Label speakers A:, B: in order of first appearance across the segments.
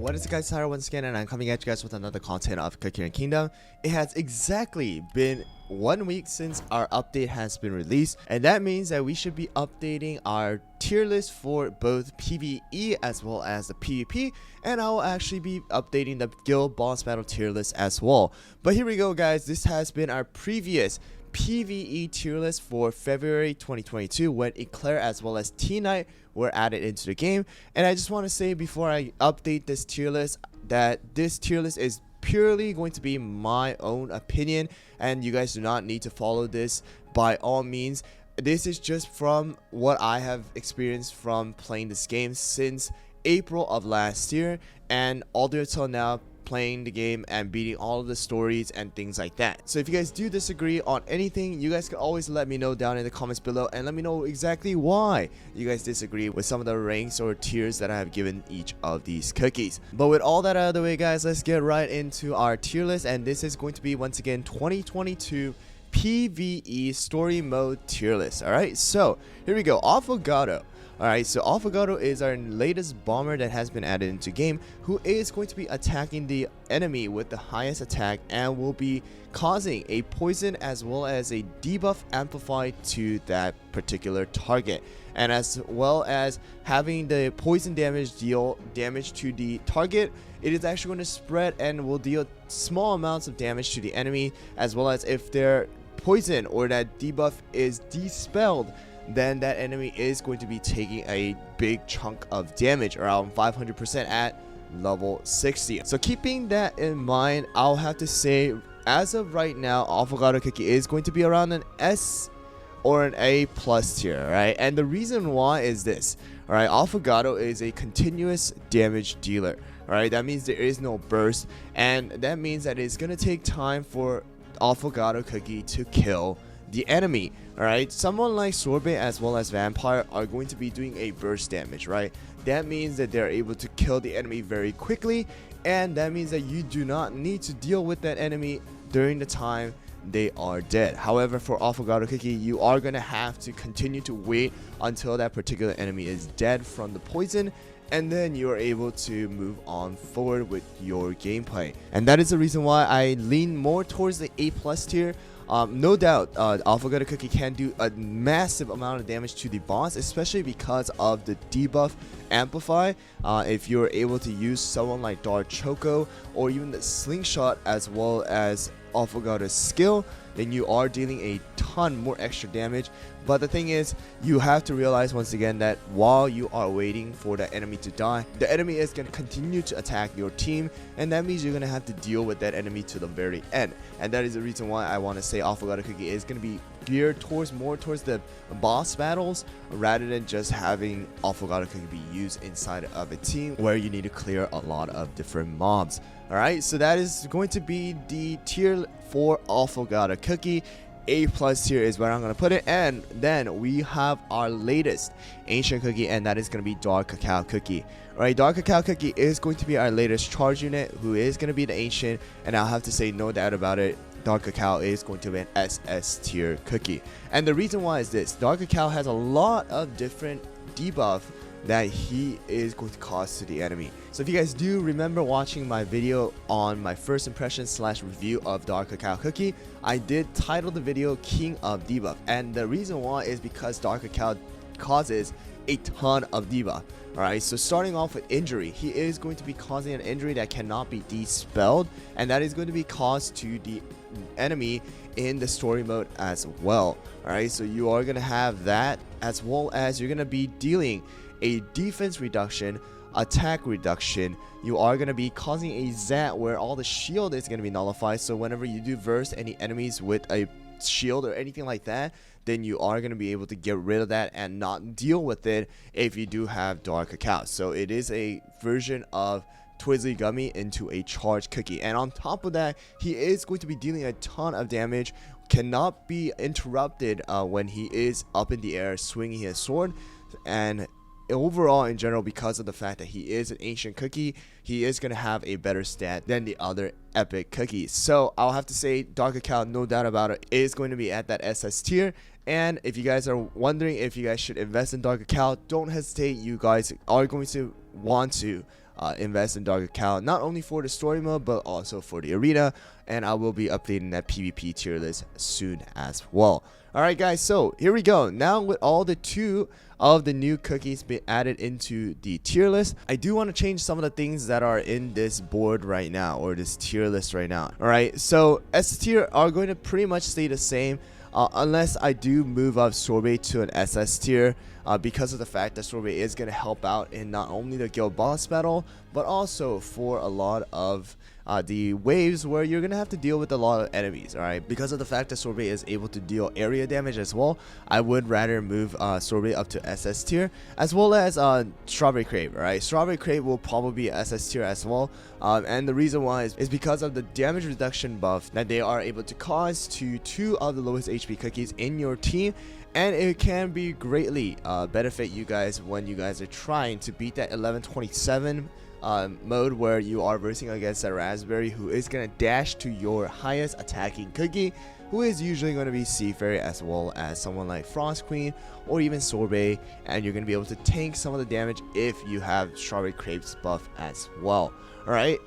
A: What is it, guys? Tyler once again, and I'm coming at you guys with another content of Cookie and Kingdom. It has exactly been 1 week since our update has been released, and that means that we should be updating our tier list for both PVE as well as the PvP, and I will actually be updating the guild boss battle tier list as well. But here we go, guys. This has been our previous PVE tier list for February 2022 when Eclair as well as T-Knight were added into the game. And I just want to say before I update this tier list that this tier list is purely going to be my own opinion, and you guys do not need to follow this by all means. This is just from what I have experienced from playing this game since April of last year and all the way till now, playing the game and beating all of the stories and things like that. So if you guys do disagree on anything, you guys can always let me know down in the comments below and let me know exactly why you guys disagree with some of the ranks or tiers that I have given each of these cookies. But with all that out of the way, guys, let's get right into our tier list, and this is going to be once again 2022 PVE story mode tier list. Alright, so here we go. Affogato. Alright, so Affogato is our latest bomber that has been added into game, who is going to be attacking the enemy with the highest attack and will be causing a poison as well as a debuff amplified to that particular target, and as well as having the poison damage deal damage to the target. It is actually going to spread and will deal small amounts of damage to the enemy, as well as if their poison or that debuff is dispelled, then that enemy is going to be taking a big chunk of damage, around 500% at level 60. So keeping that in mind, I'll have to say as of right now, Affogato cookie is going to be around an S or an A plus tier, right? And the reason why is this, all right? Affogato is a continuous damage dealer, all right? That means there is no burst, and that means that it's gonna take time for Affogato cookie to kill the enemy. Alright, someone like Sorbet as well as Vampire are going to be doing a burst damage, right? That means that they're able to kill the enemy very quickly, and that means that you do not need to deal with that enemy during the time they are dead. However, for Affogato cookie, you are going to have to continue to wait until that particular enemy is dead from the poison, and then you are able to move on forward with your gameplay. And that is the reason why I lean more towards the A plus tier. No doubt, Affogato cookie can do a massive amount of damage to the boss, especially because of the debuff amplify. If you're able to use someone like Dark Choco or even the slingshot as well as Affogato's skill, then you are dealing a ton more extra damage. But the thing is, you have to realize once again that while you are waiting for the enemy to die, the enemy is going to continue to attack your team, and that means you're going to have to deal with that enemy to the very end. And that is the reason why I want to say Affogato cookie is going to be geared more towards the boss battles rather than just having Affogato cookie be used inside of a team where you need to clear a lot of different mobs. Alright, so that is going to be the tier for Affogato cookie. A plus tier is where I'm going to put it. And then we have our latest ancient cookie, and that is going to be Dark Cacao cookie. Alright, Dark Cacao cookie is going to be our latest charge unit, who is going to be the ancient, and I'll have to say no doubt about it, Dark Cacao is going to be an SS tier cookie. And the reason why is this: Dark Cacao has a lot of different debuff that he is going to cause to the enemy. So if you guys do remember watching my video on my first impression / review of Dark Cacao cookie, I did title the video King of Debuff, and the reason why is because Dark Cacao causes a ton of debuff. Alright, so starting off with injury, he is going to be causing an injury that cannot be dispelled, and that is going to be caused to the enemy in the story mode as well. Alright, so you are going to have that, as well as you're going to be dealing a defense reduction, attack reduction. You are going to be causing a zap where all the shield is going to be nullified, so whenever you do verse any enemies with a shield or anything like that, then you are going to be able to get rid of that and not deal with it if you do have Dark Cacao. So it is a version of Twizzly Gummy into a charged cookie, and on top of that, he is going to be dealing a ton of damage, cannot be interrupted when he is up in the air swinging his sword. And overall, in general, because of the fact that he is an ancient cookie, he is going to have a better stat than the other epic cookies. So I'll have to say Dark Cacao, no doubt about it, is going to be at that SS tier. And if you guys are wondering if you guys should invest in Dark Cacao, don't hesitate. You guys are going to want to invest in Dark Cacao, not only for the story mode but also for the arena, and I will be updating that PvP tier list soon as well. Alright guys, so here we go. Now with all the 2 of the new cookies being added into the tier list, I do want to change some of the things that are in this board right now, or this tier list right now. Alright, so S tier are going to pretty much stay the same, unless I do move up Sorbet to an SS tier, because of the fact that Sorbet is going to help out in not only the guild boss battle, but also for a lot of the waves where you're gonna have to deal with a lot of enemies. Alright, because of the fact that Sorbet is able to deal area damage as well, I would rather move Sorbet up to SS tier, as well as Strawberry Crave. Alright, Strawberry Crave will probably be SS tier as well, and the reason why is because of the damage reduction buff that they are able to cause to 2 of the lowest HP cookies in your team. And it can be greatly benefit you guys when you guys are trying to beat that 1127 mode where you are versing against a Raspberry who is going to dash to your highest attacking cookie, who is usually going to be Seafair, as well as someone like Frost Queen or even Sorbet, and you're going to be able to tank some of the damage if you have Strawberry Crave's buff as well. Alright,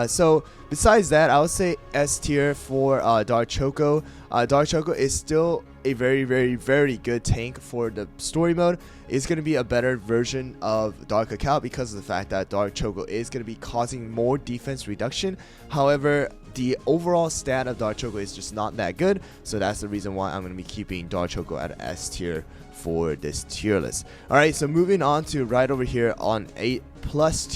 A: so besides that, I would say S tier for Dark Choco. Dark Choco is still a very good tank for the story mode. It's going to be a better version of Dark Cacao because of the fact that Dark Choco is going to be causing more defense reduction. However, the overall stat of Dark Choco is just not that good, so that's the reason why I'm going to be keeping Dark Choco at S tier for this tier list. Alright, so moving on to right over here on 8+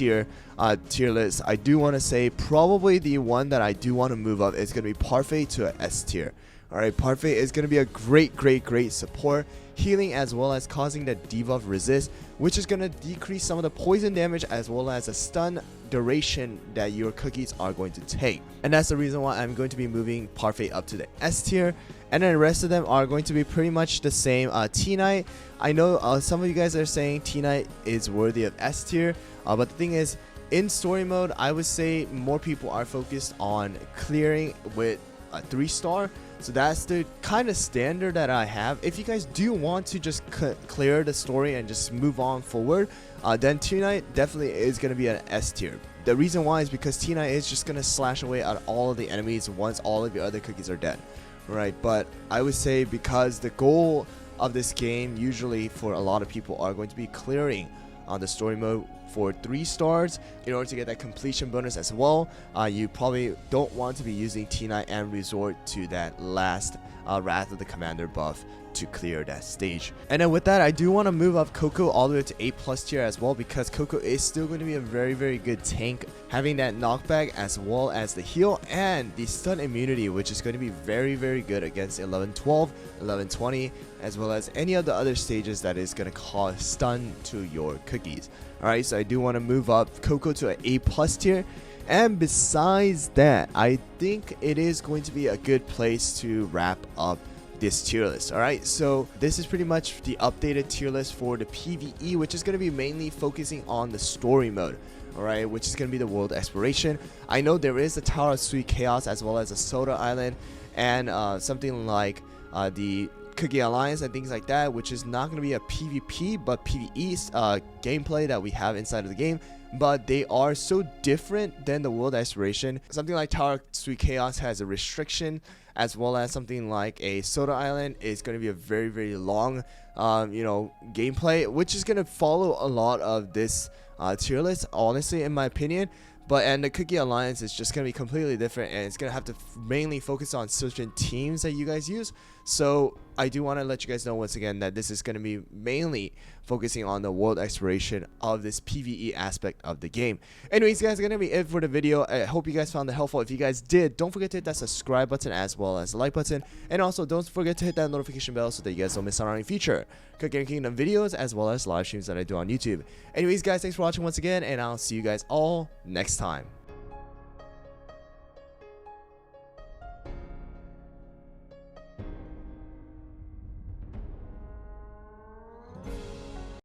A: tier list, I do want to say probably the one that I do want to move up is going to be Parfait to an S tier. Alright, Parfait is going to be a great support, healing as well as causing the debuff resist, which is going to decrease some of the poison damage as well as the stun duration that your cookies are going to take. And that's the reason why I'm going to be moving Parfait up to the S tier, and then the rest of them are going to be pretty much the same. T-Knight, I know some of you guys are saying T-Knight is worthy of S tier, but the thing is, in story mode, I would say more people are focused on clearing with a 3-star. So that's the kind of standard that I have. If you guys do want to just clear the story and just move on forward, then T-Knight definitely is going to be an S tier. The reason why is because T-Knight is just going to slash away at all of the enemies once all of your other cookies are dead. Right, but I would say because the goal of this game usually for a lot of people are going to be clearing on the story mode for 3 stars in order to get that completion bonus as well. You probably don't want to be using T-Knight and resort to that last Wrath of the Commander buff to clear that stage. And then with that, I do want to move up Coco all the way to 8+ tier as well, because Coco is still going to be a very good tank, having that knockback as well as the heal and the stun immunity, which is going to be very good against 1112, 1120, as well as any of the other stages that is going to cause stun to your cookies. Alright, so I do want to move up Coco to an A+ tier. And besides that, I think it is going to be a good place to wrap up this tier list. Alright, so this is pretty much the updated tier list for the PVE, which is going to be mainly focusing on the story mode. Alright, which is going to be the world exploration. I know there is a Tower of Sweet Chaos as well as a Soda Island and something like the Cookie Alliance and things like that, which is not going to be a PvP but PvE gameplay that we have inside of the game. But they are so different than the world exploration. Something like Tower of Sweet Chaos has a restriction, as well as something like a Soda Island is going to be a very long gameplay, which is going to follow a lot of this tier list, honestly, in my opinion. And the Cookie Alliance is just going to be completely different, and it's going to have to mainly focus on certain teams that you guys use. So I do want to let you guys know once again that this is going to be mainly focusing on the world exploration of this PvE aspect of the game. Anyways, guys, going to be it for the video. I hope you guys found it helpful. If you guys did, don't forget to hit that subscribe button as well as the like button. And also, don't forget to hit that notification bell so that you guys don't miss out on any future Cookie Kingdom videos as well as live streams that I do on YouTube. Anyways, guys, thanks for watching once again, and I'll see you guys all next time.